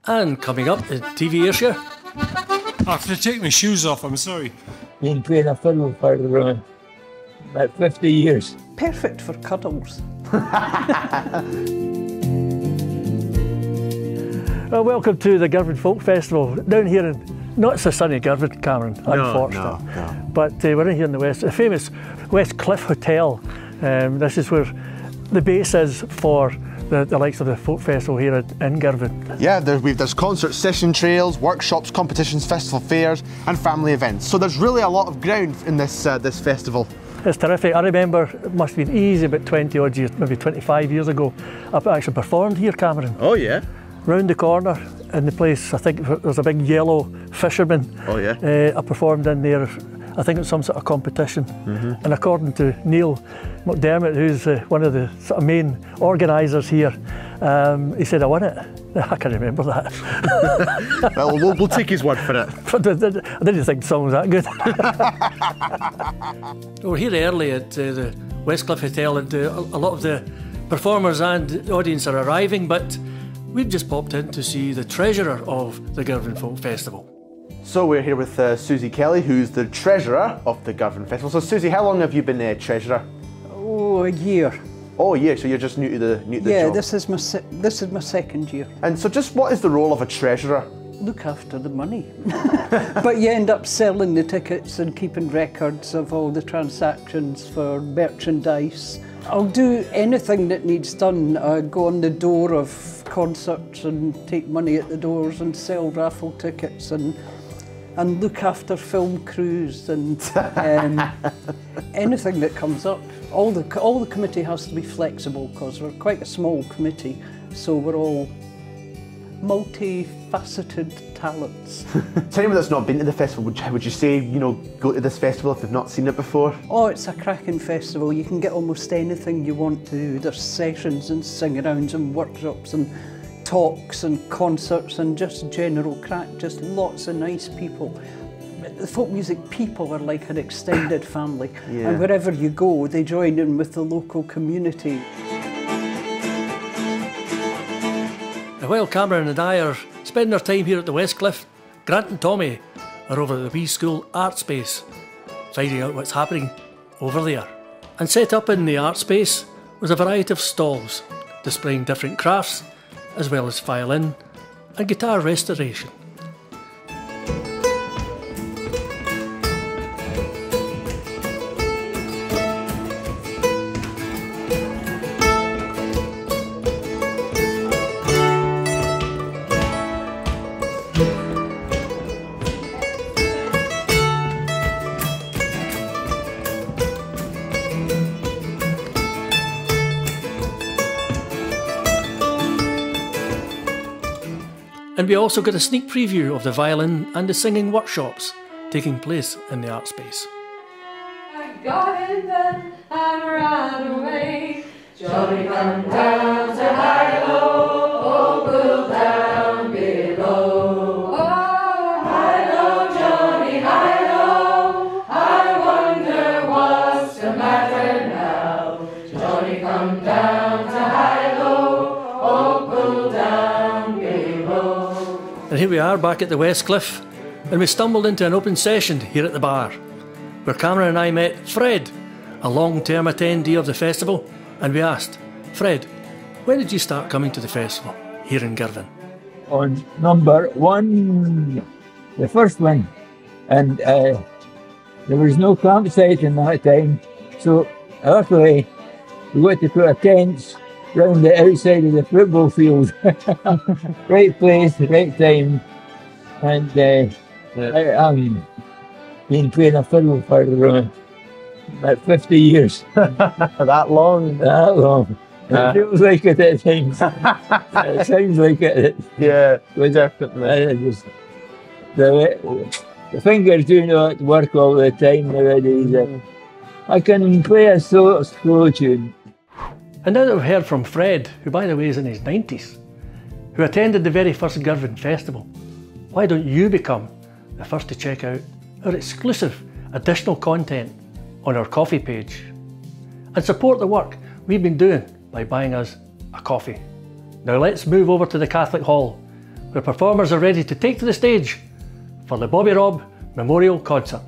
And coming up in TV Ayrshire. I have to take my shoes off, I'm sorry. Been playing a fiddle for about 50 years. Perfect for cuddles. Well, welcome to the Girvan Folk Festival. Down here in, not so sunny Girvan, Cameron, unfortunately. No. But we're in here in the west, the famous West Cliff Hotel. This is where the base is for the likes of the folk festival here in Girvan. Yeah, there's concerts, session trails, workshops, competitions, festival fairs and family events. So there's really a lot of ground in this festival. It's terrific. I remember it must have been easy about 20 odd years, maybe 25 years ago. I've actually performed here, Cameron. Oh yeah? Round the corner in the place, I think there's a big yellow fisherman. Oh yeah? I performed in there, I think it was some sort of competition. And according to Neil McDermott, who's one of the sort of main organisers here, he said I won it. I can remember that. Well, we'll take his word for it. I didn't think the song was that good. We're here early at the Westcliff Hotel, and a lot of the performers and the audience are arriving, but we've just popped in to see the treasurer of the Girvan Folk Festival. So we're here with Susie Kelly, who's the treasurer of the Girvan Festival. So Susie, how long have you been treasurer? Oh, a year. Oh, a year. So you're just new to the job. Yeah, this is my second year. And so, just what is the role of a treasurer? Look after the money, but you end up selling the tickets and keeping records of all the transactions for merchandise. I'll do anything that needs done. Go on the door of concerts and take money at the doors and sell raffle tickets and look after film crews and anything that comes up. All the committee has to be flexible because we're quite a small committee, so we're all multifaceted talents. To anyone that's not been to the festival, would you say, you know, go to this festival if they've not seen it before? Oh, it's a cracking festival. You can get almost anything you want to. There's sessions and sing-arounds and workshops and talks and concerts and just general crack, just lots of nice people. The folk music people are like an extended family, and wherever you go, they join in with the local community. While Cameron and I are spending our time here at the Westcliff, Grant and Tommy are over at the Wee School Art Space, finding out what's happening over there. And set up in the art space was a variety of stalls, displaying different crafts, as well as violin and guitar restoration. And we also got a sneak preview of the violin and the singing workshops taking place in the art space. I got it done, I'm right away. Johnny, come down to high-low, oh, pull down below. Oh, high-low, Johnny, high-low, I wonder what's the matter now. Johnny, come down to high-low, oh, pull down below. And here we are back at the Westcliff, and we stumbled into an open session here at the bar, where Cameron and I met Fred, a long-term attendee of the festival, and we asked, Fred, when did you start coming to the festival here in Girvan? On number one, the first one, and there was no campsite in that time, so luckily we got to put a tent round the outside of the football field. Right place, right time, and I've been playing a fiddle for about 50 years. That long? That long. It feels like it at times. It sounds like it. Yeah, definitely. The fingers do not work all the time nowadays. I can play a slow tune. And now that we've heard from Fred, who by the way is in his 90s, who attended the very first Girvan Festival, why don't you become the first to check out our exclusive additional content on our coffee page and support the work we've been doing by buying us a coffee. Now let's move over to the Catholic Hall, where performers are ready to take to the stage for the Bobby Rob Memorial Concert.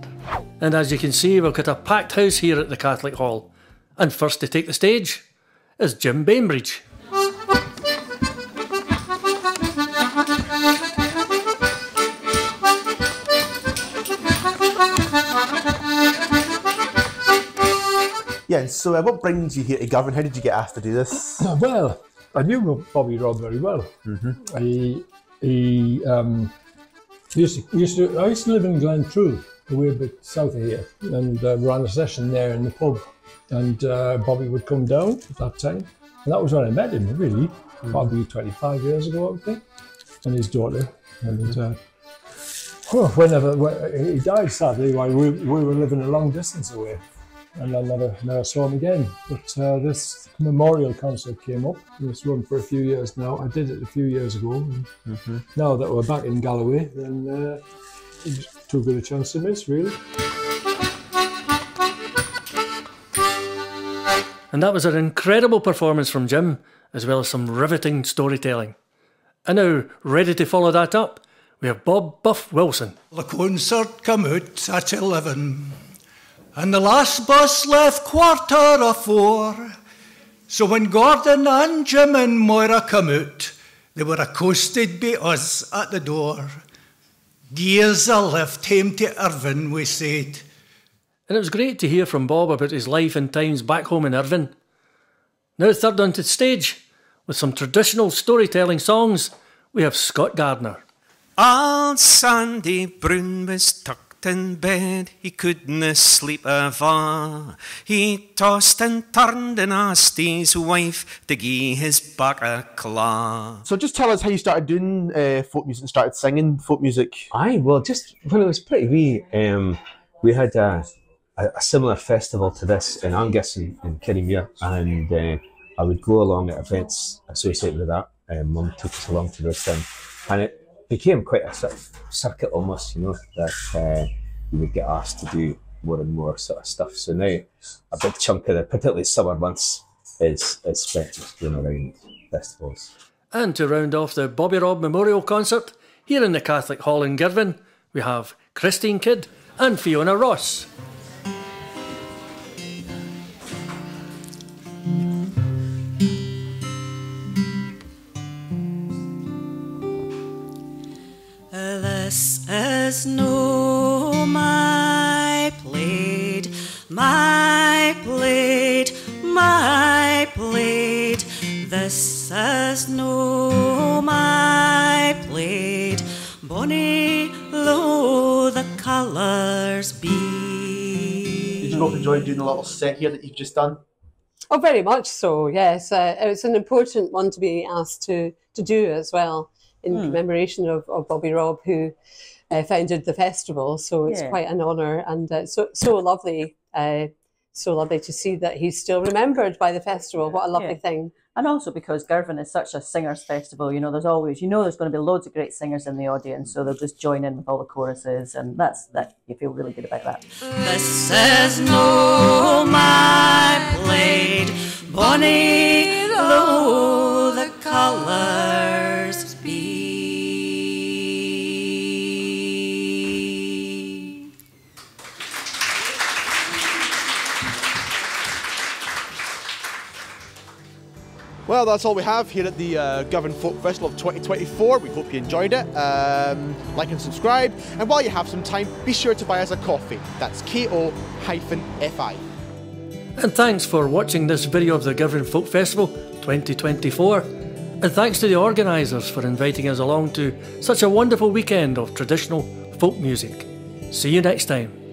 And as you can see, we've got a packed house here at the Catholic Hall. And first to take the stage is Jim Bainbridge. Yeah, so what brings you here to Girvan? How did you get asked to do this? Well, I knew Bobby Rob very well. I used to live in Glentrue, a wee bit south of here, and ran a session there in the pub. And Bobby would come down at that time, and that was when I met him, really, probably 25 years ago, I think, and his daughter. And whenever he died, sadly, while we were living a long distance away. And I never saw him again. But this memorial concert came up. It's run for a few years now. I did it a few years ago. And now that we're back in Galloway, then it's too good a chance to miss, really. And that was an incredible performance from Jim, as well as some riveting storytelling. And now, ready to follow that up, we have Bob Buff Wilson. The concert come out at 11. And the last bus left 4:15. So when Gordon and Jim and Moira come out, they were accosted by us at the door. Gears a lift home to Irvine, we said. And it was great to hear from Bob about his life and times back home in Irvine. Now third onto the stage, with some traditional storytelling songs, we have Scott Gardner. Old Sandy Brown was tucked in bed, he couldna sleep ava. He tossed and turned and asked his wife to gie his back a claw. So just tell us how you started doing folk music and started singing folk music. Aye, well, just when it was pretty wee, we had a similar festival to this in Angus in Kirriemuir, and I would go along at events associated with that. Mum took us along to this thing, and it became quite a sort of circuit almost, you know, that we would get asked to do more and more sort of stuff. So now a big chunk of the, particularly summer months, is spent just going around festivals. And to round off the Bobby Rob Memorial Concert, here in the Catholic Hall in Girvan, we have Christine Kidd and Fiona Ross. This is no my blade, my blade, my blade. This is no my blade, bonny low the colours be. Did you both enjoy doing the little set here that you've just done? Oh, very much so, yes. It was an important one to be asked to do as well, in commemoration of Bobby Rob, who founded the festival. So it's quite an honour, and so lovely to see that he's still remembered by the festival. What a lovely thing. And also because Girvan is such a singers festival, you know, there's always, you know, there's going to be loads of great singers in the audience, so they'll just join in with all the choruses, and that you feel really good about that. This is no my blade, bonny low the colours be. Well, that's all we have here at the Girvan Folk Festival of 2024. We hope you enjoyed it. Like and subscribe. And while you have some time, be sure to buy us a coffee. That's KO-FI. And thanks for watching this video of the Girvan Folk Festival 2024. And thanks to the organisers for inviting us along to such a wonderful weekend of traditional folk music. See you next time.